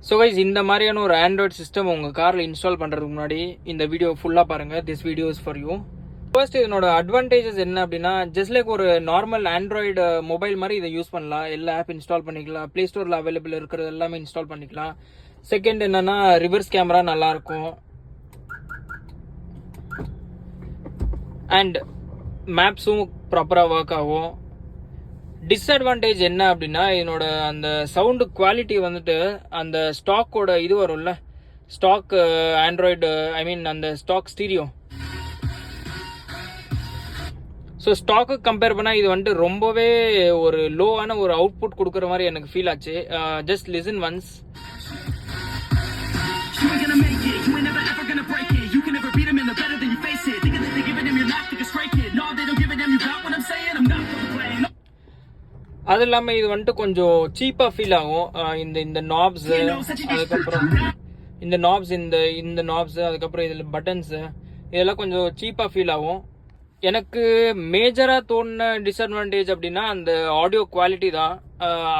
So guys இந்த மாதிரியான ஒரு ஆண்ட்ராய்ட் சிஸ்டம் உங்கள் காரில் இன்ஸ்டால் பண்ணுறதுக்கு முன்னாடி இந்த வீடியோ ஃபுல்லாக பாருங்கள். This video is for you. First இதனோட அட்வான்டேஜஸ் என்ன அப்படின்னா, ஜஸ்ட் லைக் ஒரு நார்மல் ஆண்ட்ராய்டு மொபைல் மாதிரி இதை யூஸ் பண்ணலாம். எல்லா ஆப் இன்ஸ்டால் பண்ணிக்கலாம். ப்ளே ஸ்டோரில் அவைலபிள் இருக்கிறது எல்லாமே இன்ஸ்டால் பண்ணிக்கலாம். செகண்ட் என்னன்னா, ரிவர்ஸ் கேமரா நல்லாயிருக்கும். அண்ட் மேப்ஸும் ப்ராப்பராக ஒர்க் ஆகும். டிஸ்அட்வான்டேஜ் என்ன அப்படின்னா, இதனோட அந்த சவுண்டு குவாலிட்டி வந்துட்டு அந்த ஸ்டாக்கோட இது வரும்ல, ஸ்டாக் ஆண்ட்ராய்டு அந்த ஸ்டாக் ஸ்டீரியோ. ஸோ ஸ்டாக்கு கம்பேர் பண்ணால் இது வந்துட்டு ரொம்பவே ஒரு லோவான ஒரு அவுட்புட் கொடுக்குற மாதிரி எனக்கு ஃபீல் ஆச்சு. Just listen once. அது இல்லாமல் இது வந்துட்டு கொஞ்சம் சீப்பாக ஃபீல் ஆகும். இந்த நாப்ஸ், அதுக்கப்புறம் இந்த நாப்ஸ், இந்த நாப்ஸ், அதுக்கப்புறம் இதில் பட்டன்ஸு, இதெல்லாம் கொஞ்சம் சீப்பாக ஃபீல் ஆகும். எனக்கு மேஜராக தோணுன டிஸ்அட்வான்டேஜ் அப்படின்னா அந்த ஆடியோ குவாலிட்டி தான்.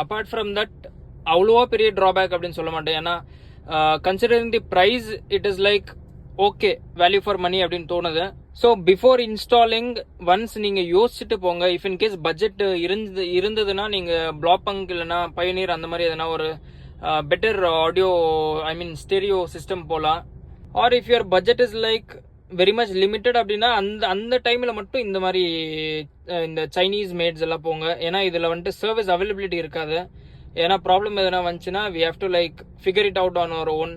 அப்பார்ட் ஃப்ரம் தட் அவ்வளோவா பெரிய ட்ராபேக் அப்படின்னு சொல்ல மாட்டேன். ஏன்னா considering the price it is like okay, value for money அப்படின்னு தோணுது. ஸோ பிஃபோர் இன்ஸ்டாலிங் ஒன்ஸ் நீங்கள் யோசிச்சுட்டு போங்க. இஃப் இன் கேஸ் பட்ஜெட் இருந்ததுன்னா நீங்கள் பிளாப்பங்க் இல்லைனா பயனீர் அந்த மாதிரி எதனா ஒரு பெட்டர் ஆடியோ ஸ்டெரியோ சிஸ்டம் போகலாம். Or if your budget is like very much limited அப்படின்னா அந்த டைமில் மட்டும் இந்த மாதிரி இந்த சைனீஸ் மேட்ஸ் எல்லாம் போங்க. ஏன்னா இதில் வந்துட்டு சர்வீஸ் அவைலபிலிட்டி இருக்காது. ஏன்னா ப்ராப்ளம் எதனா வந்துச்சுன்னா we have to like figure it out on our own.